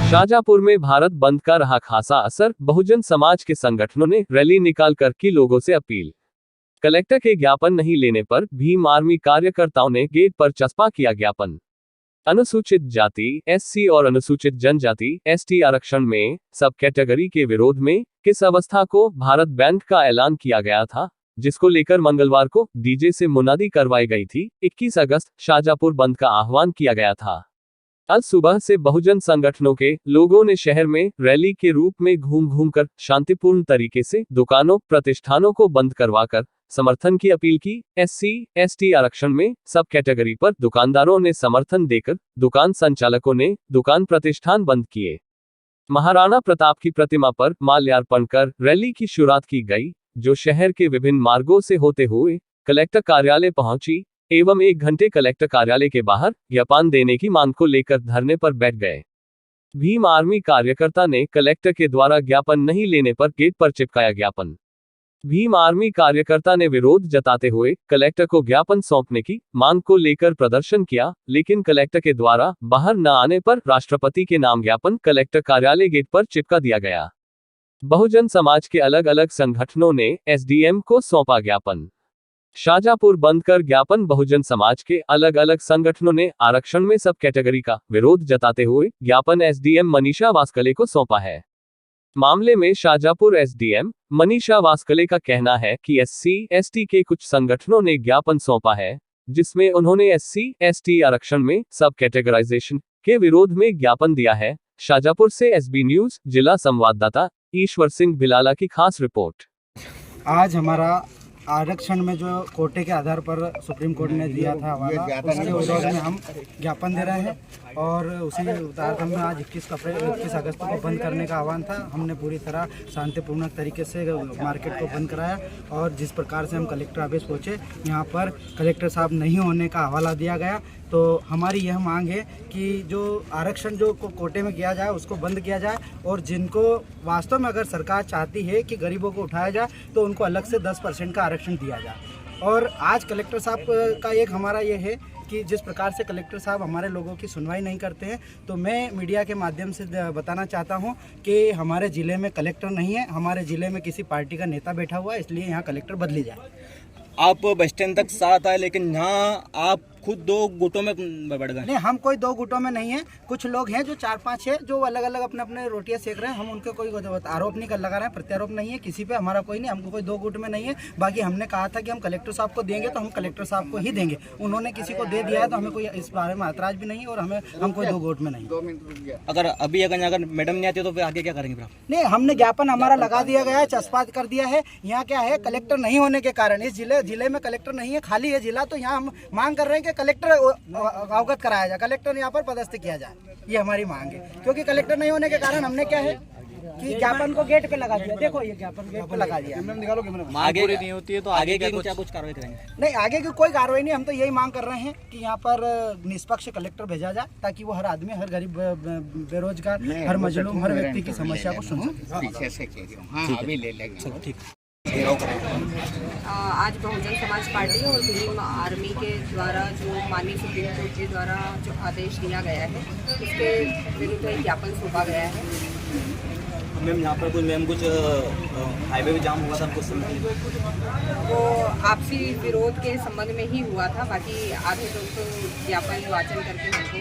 शाहजहांपुर में भारत बंद का रहा खासा असर, बहुजन समाज के संगठनों ने रैली निकालकर की लोगों से अपील। कलेक्टर के ज्ञापन नहीं लेने पर भीम आर्मी कार्यकर्ताओं ने गेट पर चस्पा किया ज्ञापन। अनुसूचित जाति एससी और अनुसूचित जनजाति एसटी आरक्षण में सब कैटेगरी के विरोध में किस अवस्था को भारत बैंड का ऐलान किया गया था, जिसको लेकर मंगलवार को डीजे से मुनादी करवाई गई थी। 21 अगस्त शाहजहांपुर बंद का आह्वान किया गया था। आज सुबह से बहुजन संगठनों के लोगों ने शहर में रैली के रूप में घूम कर शांतिपूर्ण तरीके से दुकानों प्रतिष्ठानों को बंद करवाकर समर्थन की अपील की। एससी एसटी आरक्षण में सब कैटेगरी पर दुकानदारों ने समर्थन देकर दुकान संचालकों ने दुकान प्रतिष्ठान बंद किए। महाराणा प्रताप की प्रतिमा पर माल्यार्पण कर रैली की शुरुआत की गई, जो शहर के विभिन्न मार्गों से होते हुए कलेक्टर कार्यालय पहुंची एवं 1 घंटे कलेक्टर कार्यालय के बाहर ज्ञापन देने की मांग को लेकर धरने पर बैठ गए। भीम आर्मी कार्यकर्ता ने कलेक्टर के द्वारा ज्ञापन नहीं लेने पर गेट पर चिपकाया ज्ञापन। भीम आर्मी कार्यकर्ता ने विरोध जताते हुए कलेक्टर को ज्ञापन सौंपने की मांग को लेकर प्रदर्शन किया, लेकिन कलेक्टर के द्वारा बाहर न आने पर राष्ट्रपति के नाम ज्ञापन कलेक्टर कार्यालय गेट पर चिपका दिया गया। बहुजन समाज के अलग अलग संगठनों ने एसडीएम को सौंपा ज्ञापन। शाहजहांपुर बंद कर ज्ञापन। बहुजन समाज के अलग अलग संगठनों ने आरक्षण में सब कैटेगरी का विरोध जताते हुए ज्ञापन एसडीएम मनीषा वास्कले को सौंपा है। मामले में शाहजहांपुर एसडीएम मनीषा वास्कले का कहना है कि एससी एसटी के कुछ संगठनों ने ज्ञापन सौंपा है, जिसमें उन्होंने एससी एसटी आरक्षण में सब कैटेगराइजेशन के विरोध में ज्ञापन दिया है। शाहजहांपुर से एसबी न्यूज जिला संवाददाता ईश्वर सिंह भिलाला की खास रिपोर्ट। आज हमारा आरक्षण में जो कोटे के आधार पर सुप्रीम कोर्ट ने दिया था हवाला, उसके विरोध में हम ज्ञापन दे रहे हैं और उसी उदाहरण में आज 21 अगस्त को बंद करने का आह्वान था। हमने पूरी तरह शांतिपूर्ण तरीके से मार्केट को बंद कराया और जिस प्रकार से हम कलेक्टर ऑफिस पहुँचे, यहाँ पर कलेक्टर साहब नहीं होने का हवाला दिया गया। तो हमारी यह मांग है कि जो आरक्षण जो कोटे में किया जाए उसको बंद किया जाए और जिनको वास्तव में अगर सरकार चाहती है कि गरीबों को उठाया जाए तो उनको अलग से 10% का आरक्षण दिया जाए। और आज कलेक्टर साहब का एक हमारा ये है कि जिस प्रकार से कलेक्टर साहब हमारे लोगों की सुनवाई नहीं करते हैं, तो मैं मीडिया के माध्यम से बताना चाहता हूं कि हमारे ज़िले में कलेक्टर नहीं है, हमारे ज़िले में किसी पार्टी का नेता बैठा हुआ है, इसलिए यहाँ कलेक्टर बदली जाए। आप बस स्टैंड तक साथ आए, लेकिन यहाँ आप खुद 2 गुटों में बढ़ गए। नहीं, हम कोई 2 गुटों में नहीं है। कुछ लोग हैं जो 4-5 है जो अलग अलग अपने अपने रोटियां सेक रहे हैं। हम उनके कोई आरोप नहीं लगा रहे हैं, प्रत्यारोप नहीं है किसी पे, हमारा कोई नहीं। हमको कोई 2 गुट में नहीं है। बाकी हमने कहा था कि हम कलेक्टर साहब को देंगे तो हम कलेक्टर साहब को ही देंगे। उन्होंने किसी को दे दिया है तो हमें कोई इस बारे में ऐतराज भी नहीं और हम कोई 2 गुट में नहीं। अगर मैडम नहीं आती तो फिर आगे क्या करेंगे? नहीं, हमने ज्ञापन हमारा लगा दिया गया है, चस्पा कर दिया है। यहाँ क्या है, कलेक्टर नहीं होने के कारण इस जिले में कलेक्टर नहीं है, खाली है जिला। तो यहाँ हम मांग कर रहे हैं कि कलेक्टर अवगत कराया जाए, कलेक्टर यहाँ पर पदस्थ किया जाए, ये हमारी मांग है। क्योंकि कलेक्टर नहीं होने के कारण हमने क्या है कि ज्ञापन को गेट पे लगा दिया। देखो, ये ज्ञापन गेट पे लगा दिया। आगे नहीं होती है तो आगे की कुछ कार्रवाई करेंगे? नहीं, आगे की कोई कार्रवाई नहीं। हम तो यही मांग कर रहे हैं कि यहाँ पर निष्पक्ष कलेक्टर भेजा जाए ताकि वो हर आदमी, हर गरीब, बेरोजगार, हर मजलूम, हर व्यक्ति की समस्या को सुन सके। आज बहुजन समाज पार्टी और भीम आर्मी के द्वारा जो माननीय सुप्रीम कोर्ट के द्वारा जो आदेश दिया गया है, उसके विरुद्ध एक ज्ञापन सौंपा गया है। मैम, यहाँ पर कुछ हाईवे भी जाम हुआ था कुछ समय के लिए, वो आपसी विरोध के संबंध में ही हुआ था। बाकी आधे लोग तो ज्ञापन वाचन करके हमको